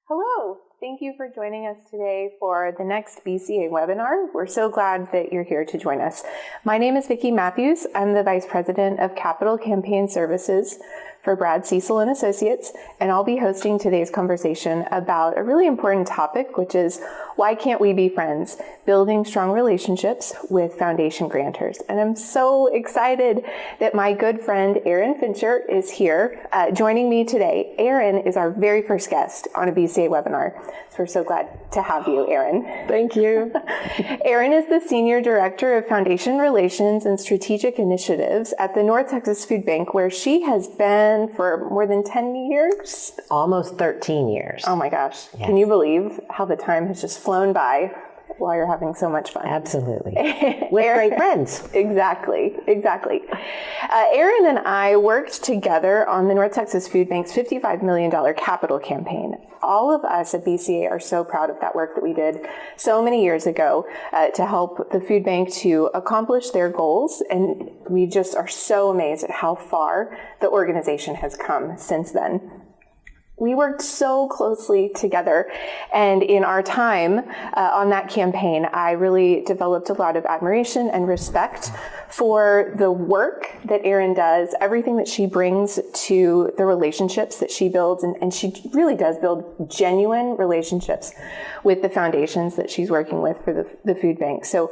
Hello, thank you for joining us today for the next BCA webinar. We're so glad that you're here to join us. My name is Vickie Matthews. I'm the Vice President of Capital Campaign Services for Brad Cecil and Associates, and I'll be hosting today's conversation about a really important topic, which is why can't we be friends? Building strong relationships with foundation grantors. And I'm so excited that my good friend Erin Fincher is here joining me today. Erin is our very first guest on a BCA webinar, so we're so glad to have you, Erin. Thank you. Erin is the Senior Director of Foundation Relations and Strategic Initiatives at the North Texas Food Bank, where she has been for more than 10 years? Almost 13 years. Oh my gosh. Yes. Can you believe how the time has just flown by while you're having so much fun? Absolutely. With great friends. Exactly. Erin and I worked together on the North Texas Food Bank's $55 million capital campaign. All of us at BCA are so proud of that work that we did so many years ago to help the food bank to accomplish their goals. And we just are so amazed at how far the organization has come since then. We worked so closely together, and in our time on that campaign, I really developed a lot of admiration and respect for the work that Erin does, everything that she brings to the relationships that she builds, and she really does build genuine relationships with the foundations that she's working with for the food bank. So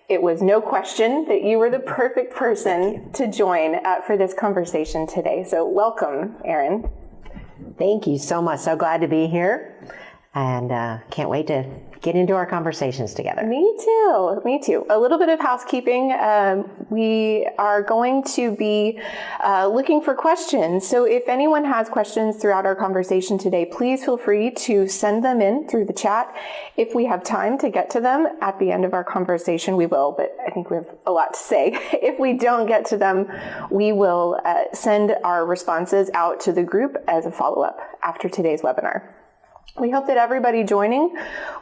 it was no question that you were the perfect person to join for this conversation today. So welcome, Erin. Thank you so much. So glad to be here, and can't wait to get into our conversations together. Me too. A little bit of housekeeping. We are going to be looking for questions. So if anyone has questions throughout our conversation today, please feel free to send them in through the chat. If we have time to get to them at the end of our conversation, we will, but I think we have a lot to say. If we don't get to them, we will send our responses out to the group as a follow-up after today's webinar. We hope that everybody joining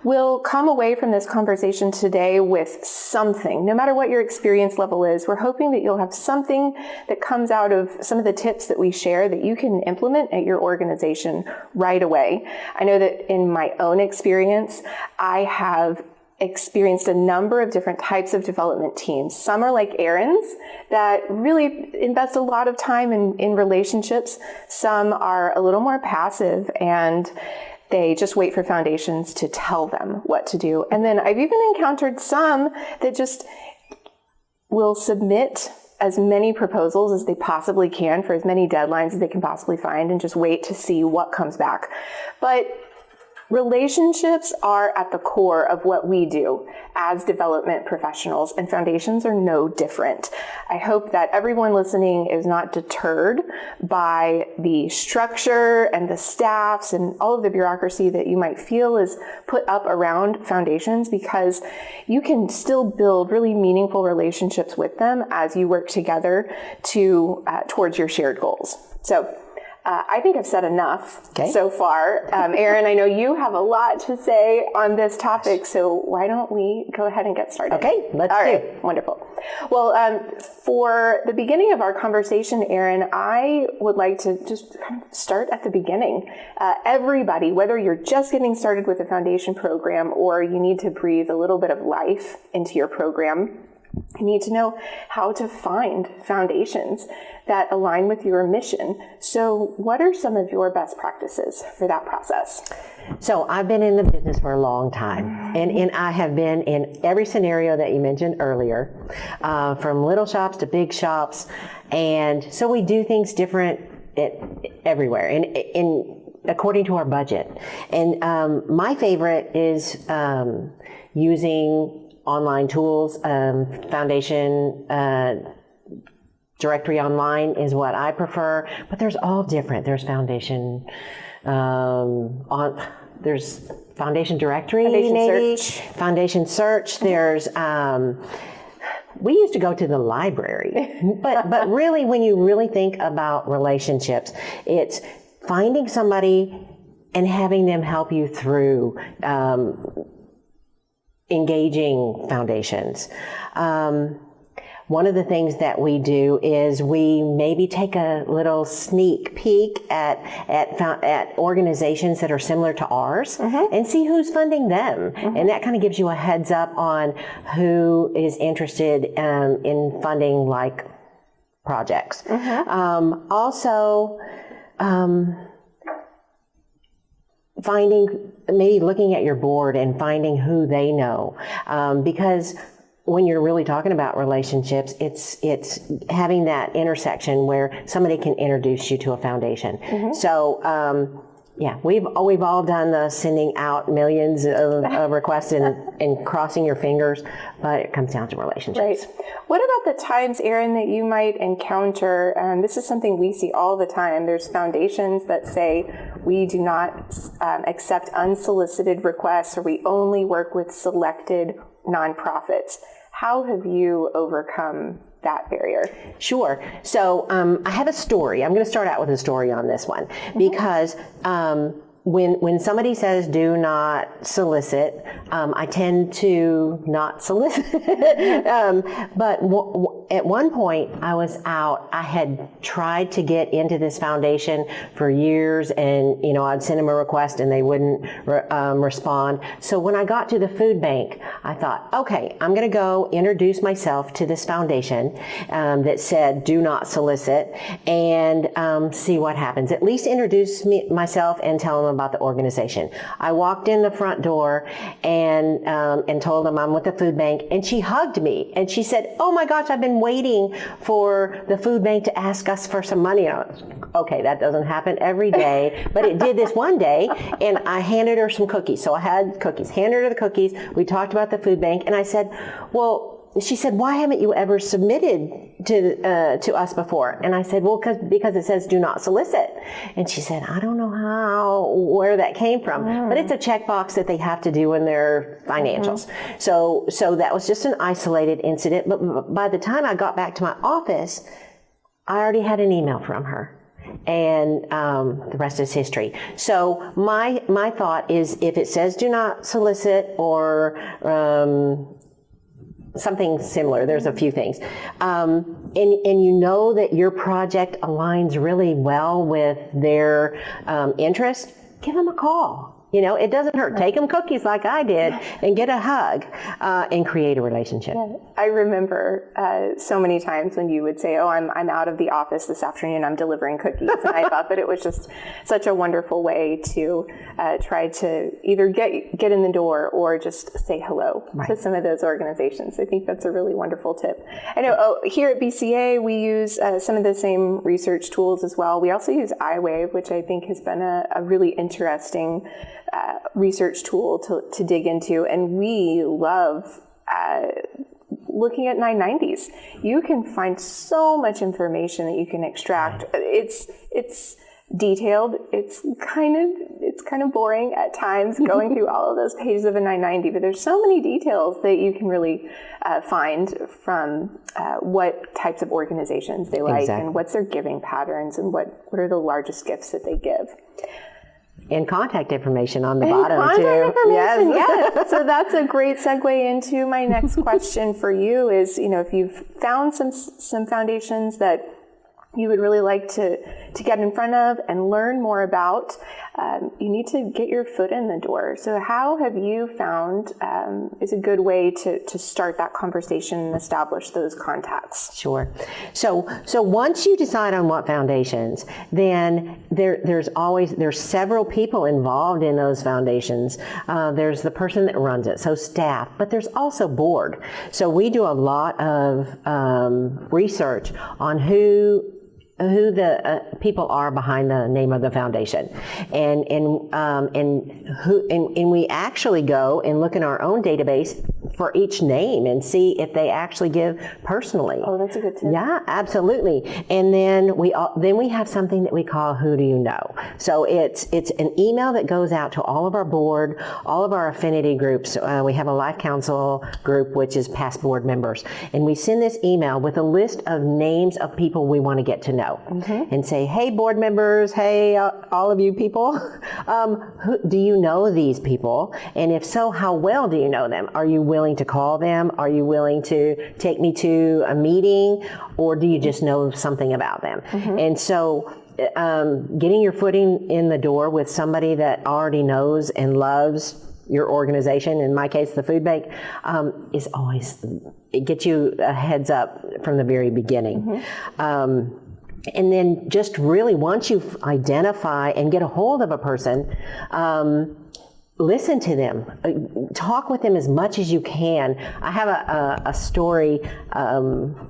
will come away from this conversation today with something. No matter what your experience level is, we're hoping that you'll have something that comes out of some of the tips that we share that you can implement at your organization right away. I know that in my own experience, I have experienced a number of different types of development teams. Some are like Erin's that really invest a lot of time in relationships. Some are a little more passive and they just wait for foundations to tell them what to do. And then I've even encountered some that just will submit as many proposals as they possibly can for as many deadlines as they can possibly find and just wait to see what comes back. But relationships are at the core of what we do as development professionals, and foundations are no different. I hope that everyone listening is not deterred by the structure and the staffs and all of the bureaucracy that you might feel is put up around foundations, because you can still build really meaningful relationships with them as you work together to towards your shared goals. So I think I've said enough so far. Erin, I know you have a lot to say on this topic, so why don't we go ahead and get started? Okay, let's All do. Right, wonderful. Well, for the beginning of our conversation, Erin, I would like to just kind of start at the beginning. Everybody, whether you're just getting started with a foundation program or you need to breathe a little bit of life into your program, you need to know how to find foundations that align with your mission. So what are some of your best practices for that process? So I've been in the business for a long time, and I have been in every scenario that you mentioned earlier, from little shops to big shops. And so we do things different everywhere and according to our budget. And my favorite is using online tools. Foundation directory online is what I prefer, but there's all different. There's foundation there's foundation directory, foundation search. There's we used to go to the library, but really, when you really think about relationships, it's finding somebody and having them help you through engaging foundations. one of the things that we do is we maybe take a little sneak peek at organizations that are similar to ours and see who's funding them. And that kind of gives you a heads up on who is interested in funding like projects. Also, maybe looking at your board and finding who they know, because when you're really talking about relationships, it's having that intersection where somebody can introduce you to a foundation. So yeah, we've all done the sending out millions of requests and crossing your fingers, but it comes down to relationships. Right. What about the times, Erin, that you might encounter, and this is something we see all the time, there's foundations that say we do not accept unsolicited requests, or we only work with selected nonprofits. How have you overcome that barrier? Sure. So I have a story. I'm going to start out with a story on this one, because when somebody says do not solicit, I tend to not solicit. But at one point I was out. I had tried to get into this foundation for years, and I'd send them a request and they wouldn't respond. So when I got to the food bank, I thought, okay, I'm going to go introduce myself to this foundation that said do not solicit, and see what happens. At least introduce myself and tell them about the organization. I walked in the front door and told them I'm with the food bank, and she hugged me and she said, "Oh my gosh, I've been waiting for the food bank to ask us for some money." Okay, that doesn't happen every day, but it did this one day, and I handed her some cookies. So I had cookies, handed her the cookies. We talked about the food bank, and I said, well, she said, "Why haven't you ever submitted to us before?" And I said, "Well, because it says do not solicit." And she said, "I don't know where that came from, but it's a checkbox that they have to do in their financials." So that was just an isolated incident. But by the time I got back to my office, I already had an email from her. And the rest is history. So my thought is, if it says do not solicit or something similar, there's a few things, and you know that your project aligns really well with their interest, give them a call. It doesn't hurt. Take them cookies like I did and get a hug and create a relationship. Yeah. I remember so many times when you would say, "Oh, I'm out of the office this afternoon, I'm delivering cookies." And I thought that it was just such a wonderful way to try to either get in the door or just say hello to some of those organizations. I think that's a really wonderful tip. I know here at BCA we use some of the same research tools as well. We also use iWave, which I think has been a really interesting research tool to dig into, and we love looking at 990s. You can find so much information that you can extract. It's detailed. It's kind of boring at times going through all of those pages of a 990, but there's so many details that you can really find from what types of organizations they like, and what's their giving patterns, and what are the largest gifts that they give. And contact information on the bottom too. Yes. So that's a great segue into my next question for you is, if you've found some foundations that you would really like to get in front of and learn more about, you need to get your foot in the door. So how have you found is a good way to start that conversation and establish those contacts? Sure. So once you decide on what foundations, then there's several people involved in those foundations. There's the person that runs it, so staff, but there's also board. So we do a lot of research on who the people are behind the name of the foundation, and we actually go and look in our own database for each name and see if they actually give personally. Oh, that's a good tip. Yeah, absolutely. And then we have something that we call Who Do You Know? So it's an email that goes out to all of our board, all of our affinity groups. We have a Life Council group, which is past board members, and we send this email with a list of names of people we want to get to know, and say, "Hey, board members, hey, all of you people, do you know these people? And if so, how well do you know them? Are you willing willing to call them? Are you willing to take me to a meeting? Or do you just know something about them? And so getting your footing in the door with somebody that already knows and loves your organization, in my case, the food bank, is always, it gets you a heads up from the very beginning. And then just really, once you identify and get a hold of a person, listen to them, talk with them as much as you can. I have a story,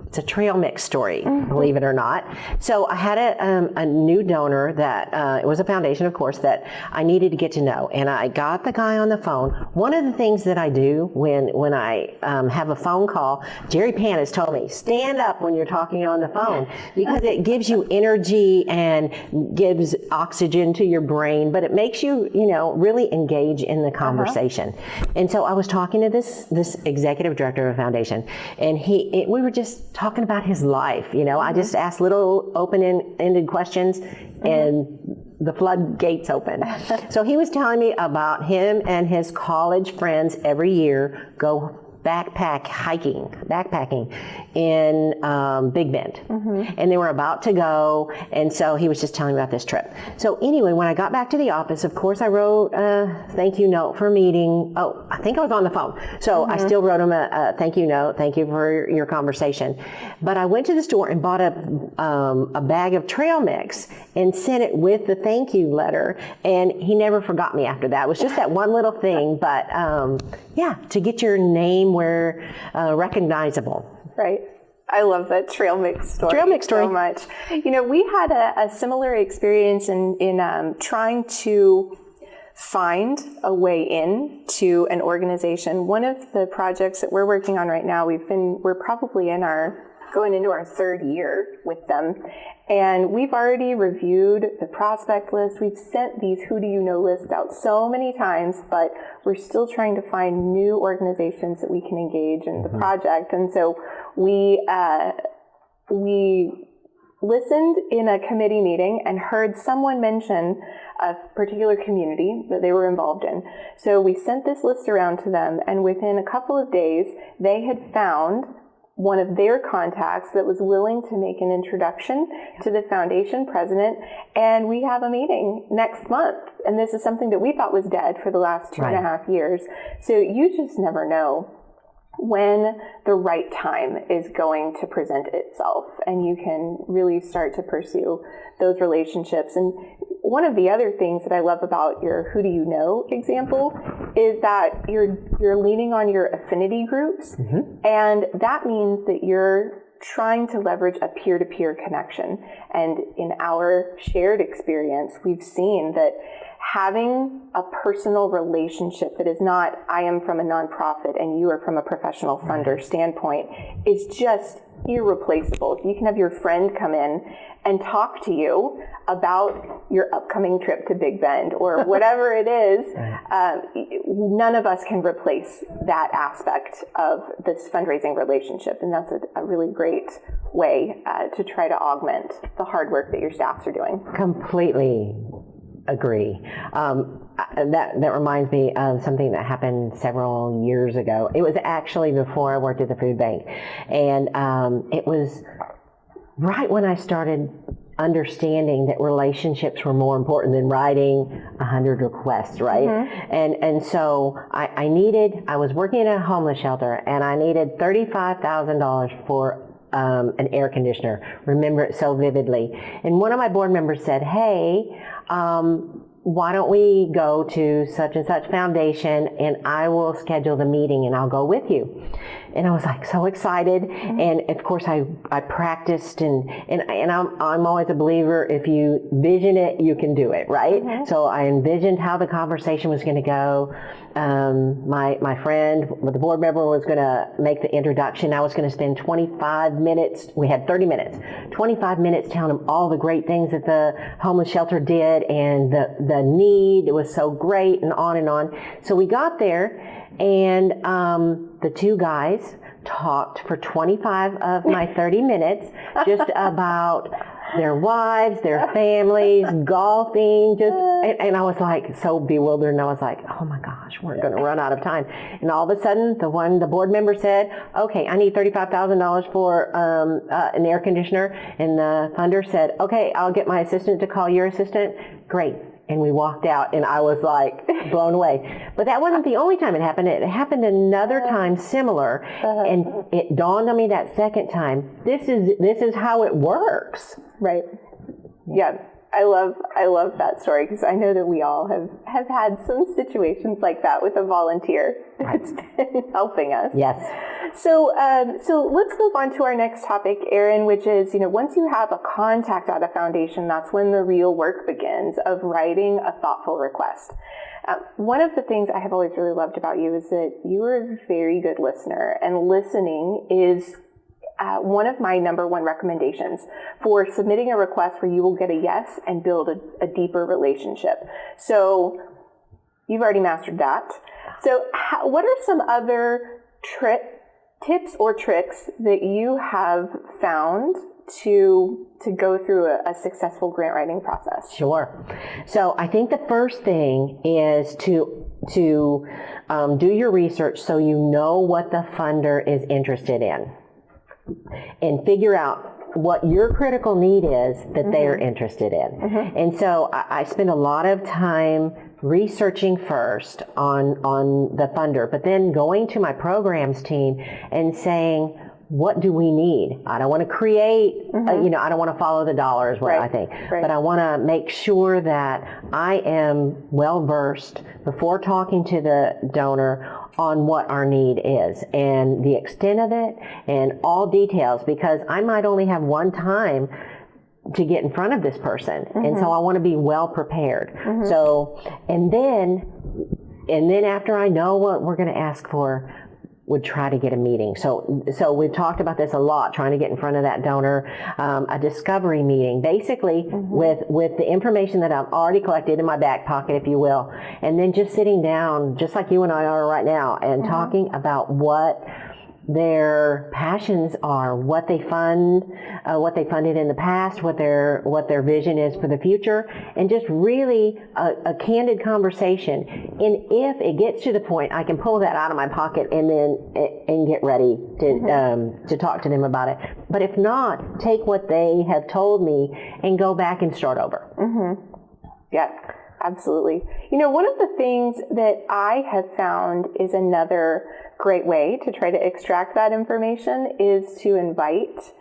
it's a trail mix story, believe it or not. So I had a new donor that, it was a foundation, of course, that I needed to get to know. And I got the guy on the phone. One of the things that I do when I have a phone call, Jerry Pan has told me, stand up when you're talking on the phone, because it gives you energy and gives oxygen to your brain, but it makes you, really engage in the conversation. And so I was talking to this executive director of a foundation, and we were just talking about his life. I just asked little open-ended questions, and the floodgates opened. So he was telling me about him and his college friends every year go backpacking in Big Bend. And they were about to go, and so he was just telling me about this trip. So anyway, when I got back to the office, of course, I wrote a thank you note for meeting. Oh, I think I was on the phone. So I still wrote him a thank you note. Thank you for your conversation. But I went to the store and bought a bag of trail mix and sent it with the thank you letter. And he never forgot me after that. It was just that one little thing. But to get your name where recognizable. Right. I love that trail mix story. So much. We had a similar experience in trying to find a way in to an organization. One of the projects that we're working on right now, we're probably going into our third year with them. And we've already reviewed the prospect list. We've sent these who do you know lists out so many times, but we're still trying to find new organizations that we can engage in the project. And so we listened in a committee meeting and heard someone mention a particular community that they were involved in. So we sent this list around to them, and within a couple of days, they had found one of their contacts that was willing to make an introduction to the foundation president, and we have a meeting next month. And this is something that we thought was dead for the last 2.5 years. So you just never know when the right time is going to present itself, and you can really start to pursue those relationships. And one of the other things that I love about your who do you know example is that you're leaning on your affinity groups, and that means that you're trying to leverage a peer-to-peer connection. And in our shared experience, we've seen that having a personal relationship that is not, I am from a nonprofit and you are from a professional funder standpoint, is just irreplaceable. You can have your friend come in and talk to you about your upcoming trip to Big Bend or whatever it is. None of us can replace that aspect of this fundraising relationship, and that's a really great way to try to augment the hard work that your staffs are doing. Completely agree. That reminds me of something that happened several years ago. It was actually before I worked at the food bank, and it was right when I started understanding that relationships were more important than writing 100 requests, right? And so I was working at a homeless shelter, and I needed $35,000 for an air conditioner. Remember it so vividly. And one of my board members said, hey, why don't we go to such and such foundation, and I will schedule the meeting and I'll go with you. And I was like so excited. And of course I practiced, and I'm always a believer, if you vision it, you can do it, right? So I envisioned how the conversation was going to go. My friend, the board member, was going to make the introduction. I was going to spend 25 minutes, we had 30 minutes, 25 minutes telling them all the great things that the homeless shelter did and the need. It was so great, and on and on. So we got there, and the two guys talked for 25 of my 30 minutes just about their wives, their families, golfing, and I was like so bewildered, and I was like, oh my gosh, we're going to run out of time. And all of a sudden, the board member said, okay, I need $35,000 for an air conditioner, and the funder said, okay, I'll get my assistant to call your assistant. Great. And we walked out, and I was like blown away. But that wasn't the only time it happened. It happened another time similar, and it dawned on me that second time, this is how it works. Right. Yeah. I love that story, because I know that we all have had some situations like that with a volunteer that's been helping us. Yes. So let's move on to our next topic, Erin, which is, once you have a contact at a foundation, that's when the real work begins of writing a thoughtful request. One of the things I have always really loved about you is that you are a very good listener, and listening is one of my number one recommendations for submitting a request where you will get a yes and build a deeper relationship. So you've already mastered that. So what are some other tips or tricks that you have found to go through a successful grant writing process? Sure. So I think the first thing is to do your research so you know what the funder is interested in, and figure out what your critical need is that they are interested in. And so I spend a lot of time researching first on the funder, but then going to my programs team and saying, what do we need? I don't want to create, I don't want to follow the dollar is what I think. Right. But I want to make sure that I am well versed before talking to the donor on what our need is and the extent of it and all details, because I might only have one time to get in front of this person. And so I want to be well prepared. So, and then after I know what we're going to ask for, would try to get a meeting. So we've talked about this a lot, trying to get in front of that donor, a discovery meeting, basically with the information that I've already collected in my back pocket, if you will, and then just sitting down, just like you and I are right now, and talking about what their passions are, what they fund, what they funded in the past, what their vision is for the future, and just really a candid conversation. And if it gets to the point, I can pull that out of my pocket and get ready to talk to them about it. But if not, take what they have told me and go back and start over. Yeah. Absolutely. One of the things that I have found is another great way to try to extract that information is to invite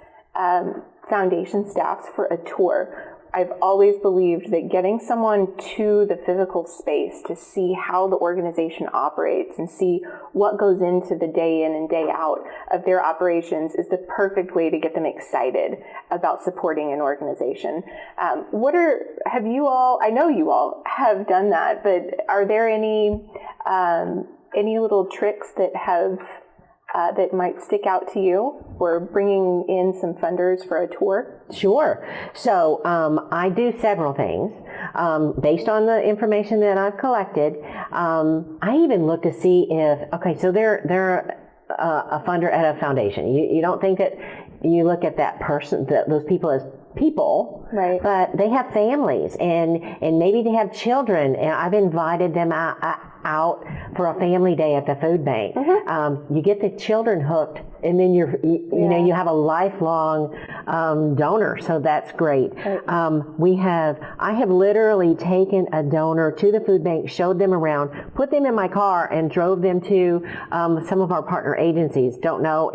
foundation staffs for a tour. I've always believed that getting someone to the physical space to see how the organization operates and see what goes into the day in and day out of their operations is the perfect way to get them excited about supporting an organization. I know you all have done that, but are there any little tricks that that might stick out to you for bringing in some funders for a tour? Sure. So I do several things based on the information that I've collected. I even look to see if, so they're a funder at a foundation. You don't think that you look at that person, those people as people, right? But they have families and maybe they have children, and I've invited them out for a family day at the food bank. You get the children hooked, and then you have a lifelong donor, so that's great. Right. I have literally taken a donor to the food bank, showed them around, put them in my car, and drove them to some of our partner agencies. Don't know,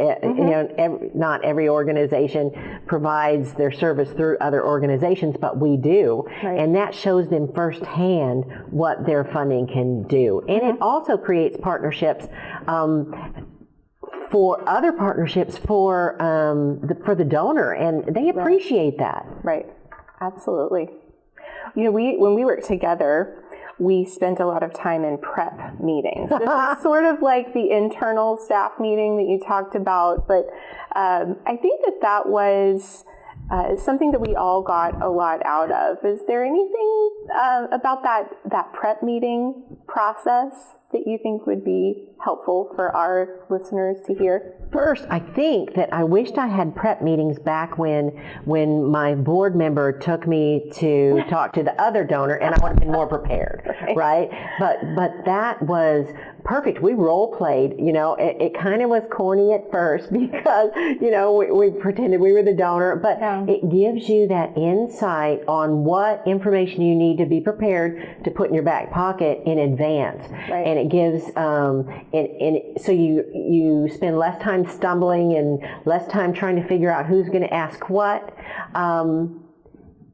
not every organization provides their service through other organizations, but we do, right. And that shows them firsthand what their funding can do. And it also creates partnerships for other partnerships for the donor, and they appreciate that. Right, absolutely. When we worked together, we spent a lot of time in prep meetings. This is sort of like the internal staff meeting that you talked about, but I think that was is something that we all got a lot out of. Is there anything about that prep meeting process that you think would be helpful for our listeners to hear? First, I think that I wished I had prep meetings back when my board member took me to talk to the other donor, and I would have been more prepared, right? But that was perfect. We role played, it kind of was corny at first because, we pretended we were the donor, but it gives you that insight on what information you need to be prepared to put in your back pocket in advance. Right. And it gives, so you spend less time stumbling and less time trying to figure out who's going to ask what,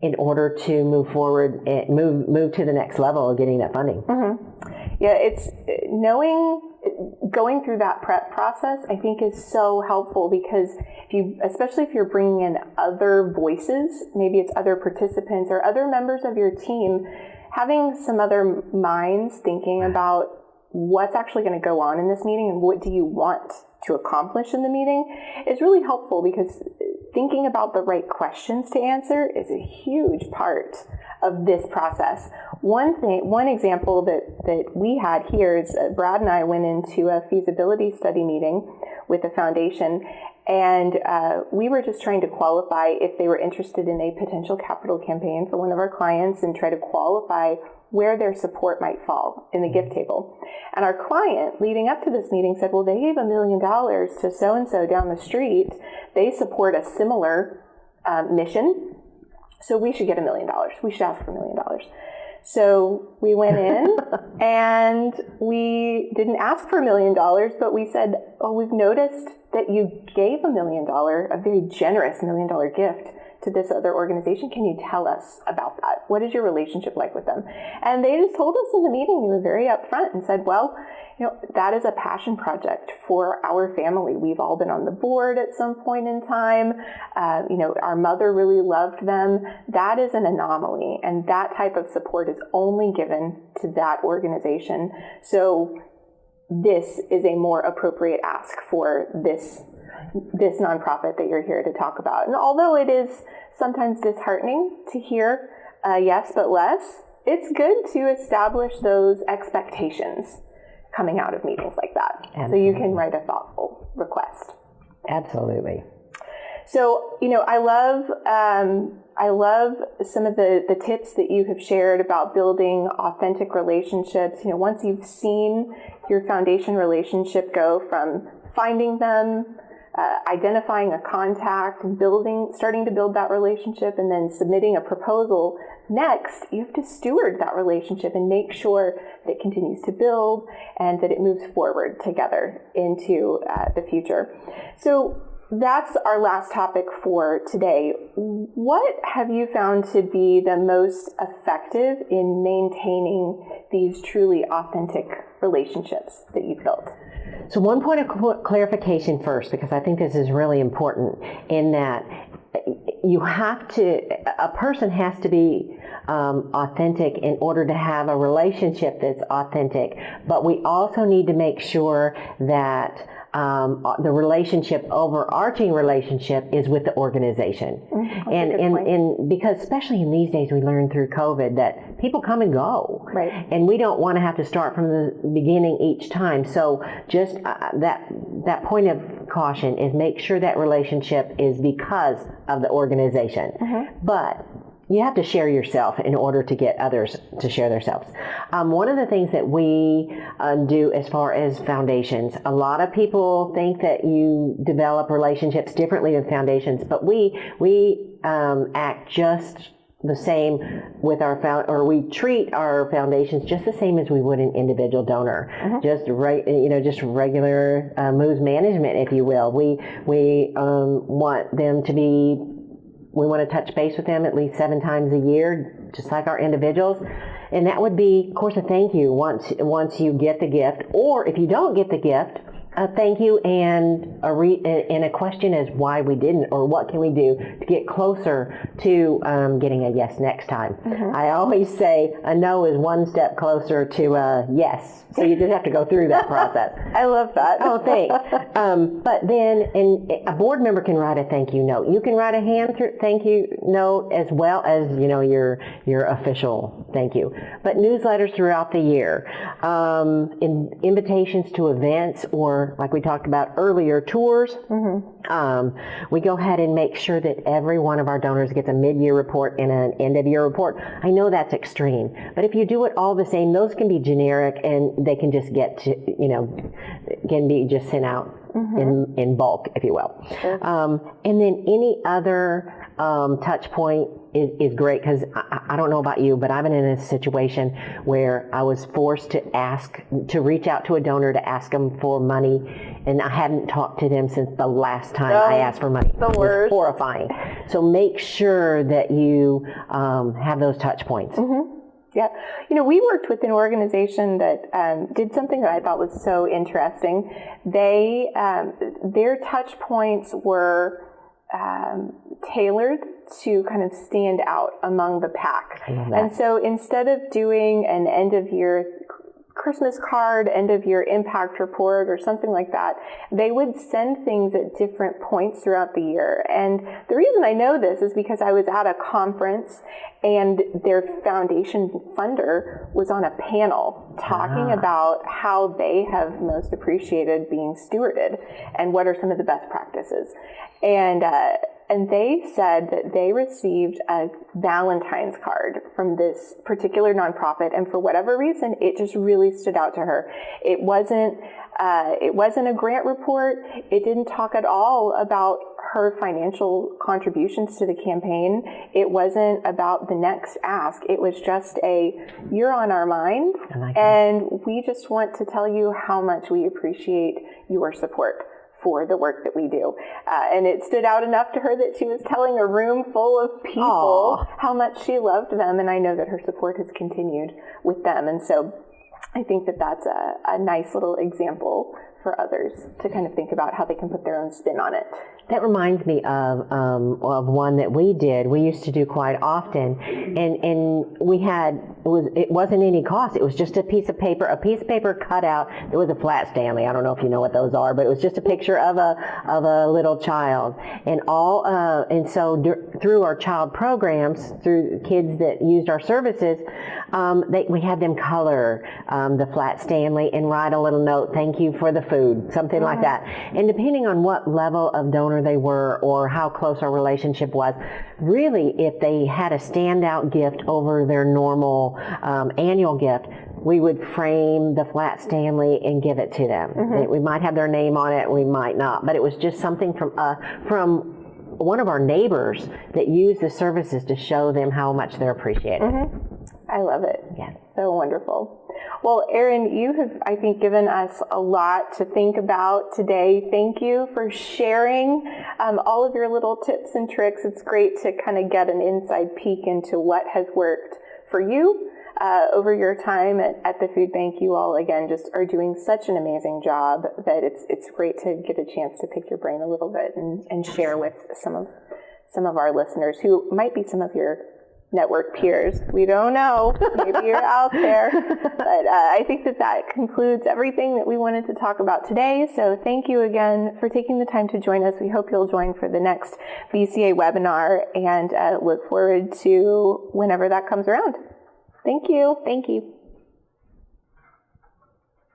in order to move forward and move to the next level of getting that funding. Mm-hmm. Yeah, it's going through that prep process, I think, is so helpful because especially if you're bringing in other voices, maybe it's other participants or other members of your team, having some other minds thinking about what's actually going to go on in this meeting and what do you want to accomplish in the meeting is really helpful, because thinking about the right questions to answer is a huge part of this process. One example that we had here is Brad and I went into a feasibility study meeting with the foundation, and we were just trying to qualify if they were interested in a potential capital campaign for one of our clients and try to qualify where their support might fall in the gift table. And our client, leading up to this meeting, said, well, they gave $1 million to so-and-so down the street. They support a similar mission, so we should get $1 million. We should ask for $1 million. So we went in and we didn't ask for $1 million, but we said, oh, we've noticed that you gave $1 million, a very generous $1 million gift to this other organization. Can you tell us about that? What is your relationship like with them? And they just told us in the meeting, they were very upfront and said, well, that is a passion project for our family. We've all been on the board at some point in time. Our mother really loved them. That is an anomaly, and that type of support is only given to that organization. So this is a more appropriate ask for this nonprofit that you're here to talk about. And although it is sometimes disheartening to hear yes but less, it's good to establish those expectations coming out of meetings like that. Absolutely. So you can write a thoughtful request. Absolutely. So, I love some of the tips that you have shared about building authentic relationships. Once you've seen your foundation relationship go from finding them, identifying a contact, starting to build that relationship, and then submitting a proposal. Next, you have to steward that relationship and make sure that it continues to build and that it moves forward together into the future. So that's our last topic for today. What have you found to be the most effective in maintaining these truly authentic relationships that you've built? So one point of clarification first, because I think this is really important, in that a person has to be authentic in order to have a relationship that's authentic, but we also need to make sure that the overarching relationship is with the organization. Mm-hmm. And because especially in these days, we learned through COVID that people come and go. Right. And we don't want to have to start from the beginning each time. So just that point of caution is make sure that relationship is because of the organization. Mm-hmm. But you have to share yourself in order to get others to share themselves. One of the things that we do as far as foundations, a lot of people think that you develop relationships differently with foundations, but we act just the same with we treat our foundations just the same as we would an individual donor. Mm-hmm. Just regular moves management, if you will. We want them to be. We want to touch base with them at least 7 times a year, just like our individuals. And that would be, of course, a thank you once you get the gift. Or if you don't get the gift, Thank you, and a question is why we didn't, or what can we do to get closer to getting a yes next time. I always say a no is one step closer to a yes, so you just have to go through that process. I love that. Oh, thanks. But then a board member can write a thank you note. You can write a thank you note as well as your official thank you. But newsletters throughout the year, invitations to events, or like we talked about earlier, tours. We go ahead and make sure that every one of our donors gets a mid-year report and an end-of-year report. I know that's extreme, but if you do it all the same, those can be generic and they can just get to, can be just sent out in bulk, if you will. And then any other touch point is great, because I don't know about you, but I've been in a situation where I was forced to reach out to a donor to ask them for money, and I hadn't talked to them since the last time I asked for money. It was horrifying. So make sure that you have those touch points. Yeah. We worked with an organization that did something that I thought was so interesting. Their touch points were tailored to kind of stand out among the pack. And so instead of doing an end of year Christmas card, end of year impact report, or something like that, they would send things at different points throughout the year. And the reason I know this is because I was at a conference and their foundation funder was on a panel talking about how they have most appreciated being stewarded and what are some of the best practices. And they said that they received a Valentine's card from this particular nonprofit, and for whatever reason, it just really stood out to her. It wasn't a grant report. It didn't talk at all about her financial contributions to the campaign. It wasn't about the next ask. It was just you're on our mind, and we just want to tell you how much we appreciate your support for the work that we do. And it stood out enough to her that she was telling a room full of people how much she loved them, and I know that her support has continued with them. And so I think that that's a nice little example for others to kind of think about how they can put their own spin on it. That reminds me of one that we did. We used to do quite often, and it wasn't any cost. It was just a piece of paper cut out. It was a flat Stanley. I don't know if you know what those are, but it was just a picture of a little child, and so through our child programs, through kids that used our services, we had them color the flat Stanley and write a little note, thank you for the food, something like that. And depending on what level of donor they were or how close our relationship was, really, if they had a standout gift over their normal annual gift, we would frame the flat Stanley and give it to them. We might have their name on it, we might not, but it was just something from one of our neighbors that used the services to show them how much they're appreciated. I love it. Yes. So wonderful. Well, Erin, you have, I think, given us a lot to think about today. Thank you for sharing all of your little tips and tricks. It's great to kind of get an inside peek into what has worked for you over your time at the food bank. You all, again, just are doing such an amazing job that it's great to get a chance to pick your brain a little bit and share with some of our listeners who might be some of your network peers. We don't know. Maybe you're out there. But I think that concludes everything that we wanted to talk about today. So thank you again for taking the time to join us. We hope you'll join for the next BCA webinar, and look forward to whenever that comes around. Thank you. Thank you.